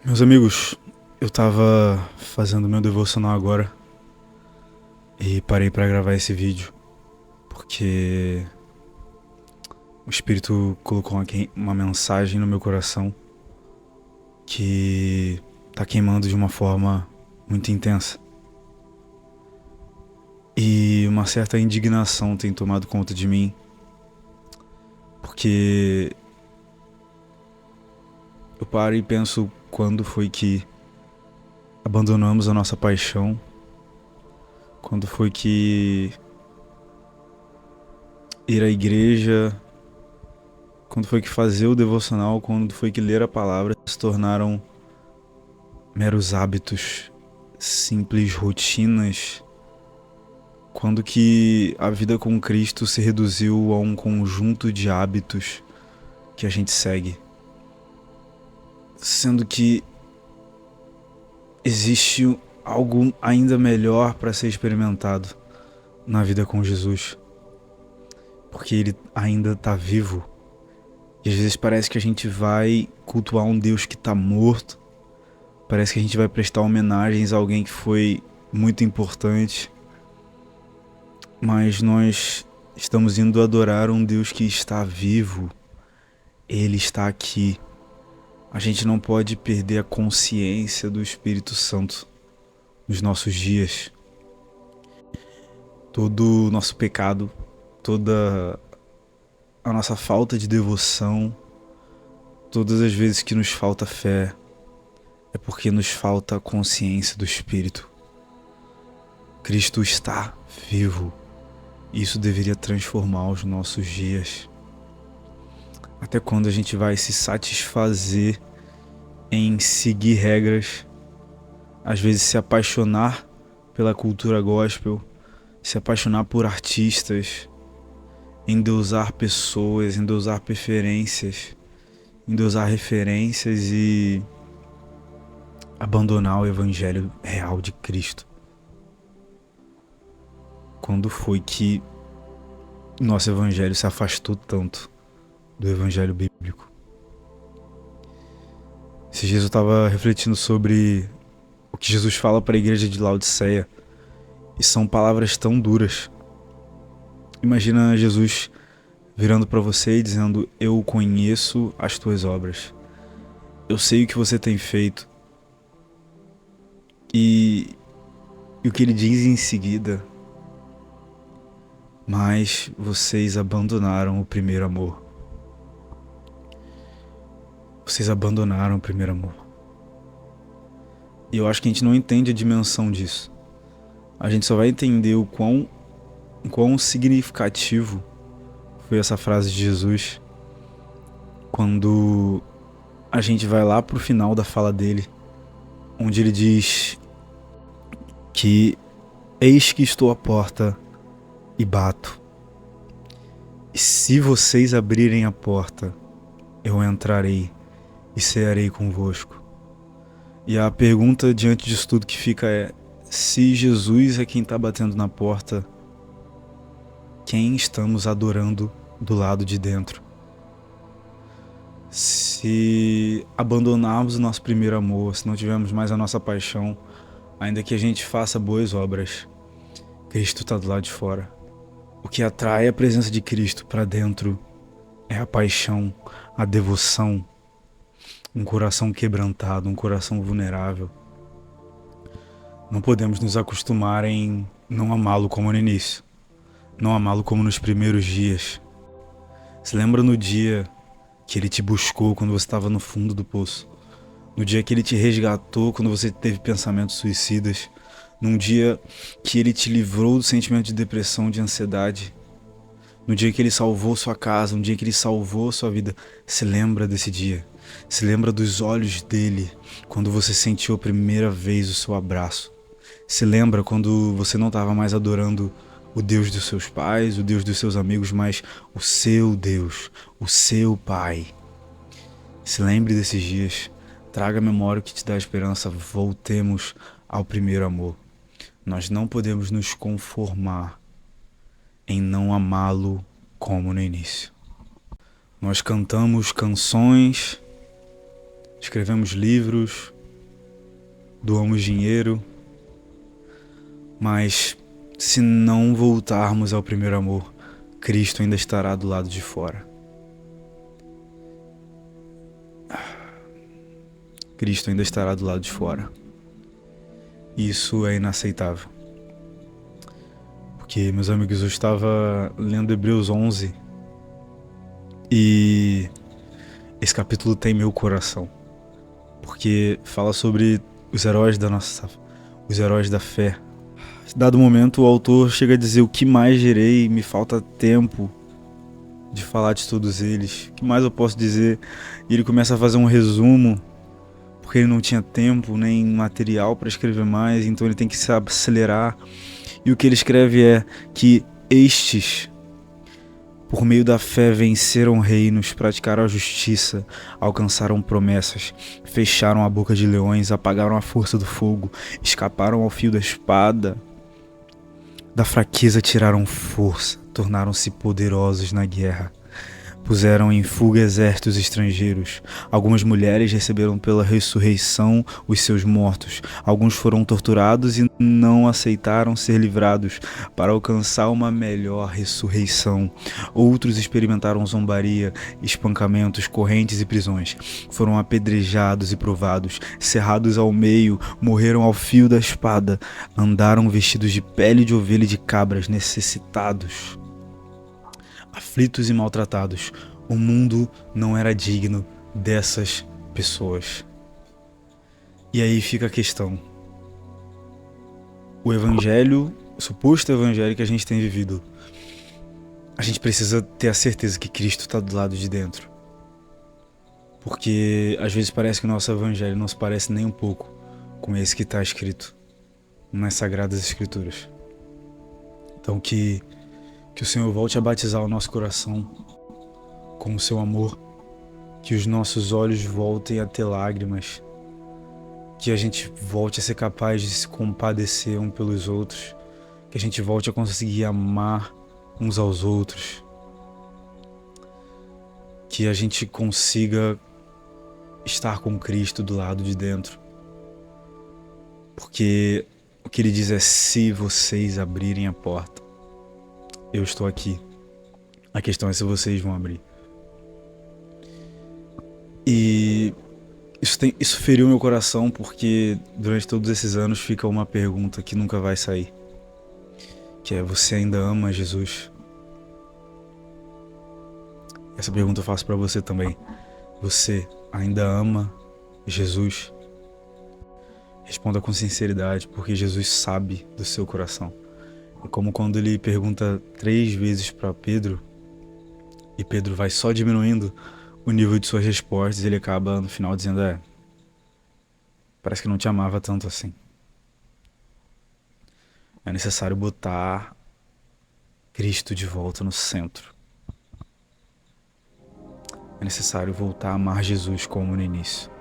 Meus amigos, eu tava fazendo meu devocional agora e parei pra gravar esse vídeo porque o Espírito colocou aqui uma mensagem no meu coração que tá queimando de uma forma muito intensa. E uma certa indignação tem tomado conta de mim, porque eu paro e penso quando foi que abandonamos a nossa paixão, quando foi que ir à igreja, quando foi que fazer o devocional, quando foi que ler a palavra se tornaram meros hábitos, simples rotinas, quando que a vida com Cristo se reduziu a um conjunto de hábitos que a gente segue. Sendo que existe algo ainda melhor para ser experimentado na vida com Jesus, porque Ele ainda está vivo. E às vezes parece que a gente vai cultuar um Deus que está morto, parece que a gente vai prestar homenagens a alguém que foi muito importante, mas nós estamos indo adorar um Deus que está vivo. Ele está aqui. A gente não pode perder a consciência do Espírito Santo nos nossos dias. Todo o nosso pecado, toda a nossa falta de devoção, todas as vezes que nos falta fé, é porque nos falta a consciência do Espírito. Cristo está vivo. Isso deveria transformar os nossos dias. Até quando a gente vai se satisfazer em seguir regras, às vezes se apaixonar pela cultura gospel, se apaixonar por artistas, endeusar pessoas, endeusar preferências, endeusar referências e abandonar o evangelho real de Cristo? Quando foi que nosso evangelho se afastou tanto do evangelho bíblico? Esses dias eu estava refletindo sobre o que Jesus fala para a igreja de Laodiceia, e são palavras tão duras. Imagina Jesus virando para você e dizendo: eu conheço as tuas obras, eu sei o que você tem feito. E o que ele diz em seguida: mas vocês abandonaram o primeiro amor. Vocês abandonaram o primeiro amor. E eu acho que a gente não entende a dimensão disso. A gente só vai entender o quão significativo foi essa frase de Jesus quando a gente vai lá pro final da fala dele, onde ele diz que eis que estou à porta e bato. E se vocês abrirem a porta, eu entrarei e cearei convosco. E a pergunta diante disso tudo que fica é: se Jesus é quem está batendo na porta, quem estamos adorando do lado de dentro? Se abandonarmos o nosso primeiro amor, se não tivermos mais a nossa paixão, ainda que a gente faça boas obras, Cristo está do lado de fora. O que atrai a presença de Cristo para dentro é a paixão, a devoção, um coração quebrantado, um coração vulnerável. Não podemos nos acostumar em não amá-lo como no início, não amá-lo como nos primeiros dias. Se lembra no dia que ele te buscou quando você estava no fundo do poço, no dia que ele te resgatou quando você teve pensamentos suicidas, num dia que ele te livrou do sentimento de depressão, de ansiedade, no dia que ele salvou sua casa, no dia que ele salvou sua vida. Se lembra desse dia, se lembra dos olhos dele quando você sentiu a primeira vez o seu abraço. Se lembra quando você não estava mais adorando o Deus dos seus pais, o Deus dos seus amigos, mas o seu Deus, o seu Pai. Se lembre desses dias, traga a memória que te dá esperança, voltemos ao primeiro amor. Nós não podemos nos conformar em não amá-lo como no início. Nós cantamos canções, escrevemos livros, doamos dinheiro, mas se não voltarmos ao primeiro amor, Cristo ainda estará do lado de fora. Cristo ainda estará do lado de fora. Isso é inaceitável. Porque, meus amigos, eu estava lendo Hebreus 11 e esse capítulo tem meu coração. Porque fala sobre os heróis da fé. Em dado momento, o autor chega a dizer: o que mais direi? Me falta tempo de falar de todos eles. O que mais eu posso dizer? E ele começa a fazer um resumo, porque ele não tinha tempo nem material para escrever mais, então ele tem que se acelerar. E o que ele escreve é que estes, por meio da fé, venceram reinos, praticaram a justiça, alcançaram promessas, fecharam a boca de leões, apagaram a força do fogo, escaparam ao fio da espada. Da fraqueza tiraram força, tornaram-se poderosos na guerra. Puseram em fuga exércitos estrangeiros. Algumas mulheres receberam pela ressurreição os seus mortos. Alguns foram torturados e não aceitaram ser livrados para alcançar uma melhor ressurreição. Outros experimentaram zombaria, espancamentos, correntes e prisões. Foram apedrejados e provados, cerrados ao meio, morreram ao fio da espada. Andaram vestidos de pele de ovelha e de cabras, necessitados, aflitos e maltratados. O mundo não era digno dessas pessoas. E aí fica a questão. O evangelho, o suposto evangelho que a gente tem vivido, a gente precisa ter a certeza que Cristo está do lado de dentro. Porque às vezes parece que o nosso evangelho não se parece nem um pouco com esse que está escrito nas Sagradas Escrituras. Então que o Senhor volte a batizar o nosso coração com o seu amor, que os nossos olhos voltem a ter lágrimas, que a gente volte a ser capaz de se compadecer um pelos outros, que a gente volte a conseguir amar uns aos outros, que a gente consiga estar com Cristo do lado de dentro. Porque o que ele diz é: se vocês abrirem a porta, eu estou aqui. A questão é se vocês vão abrir. E isso feriu meu coração, porque durante todos esses anos fica uma pergunta que nunca vai sair, que é: você ainda ama Jesus? Essa pergunta eu faço para você também. Você ainda ama Jesus? Responda com sinceridade, porque Jesus sabe do seu coração. É como quando ele pergunta 3 vezes para Pedro, e Pedro vai só diminuindo o nível de suas respostas, e ele acaba no final dizendo: parece que não te amava tanto assim. É necessário botar Cristo de volta no centro. É necessário voltar a amar Jesus como no início.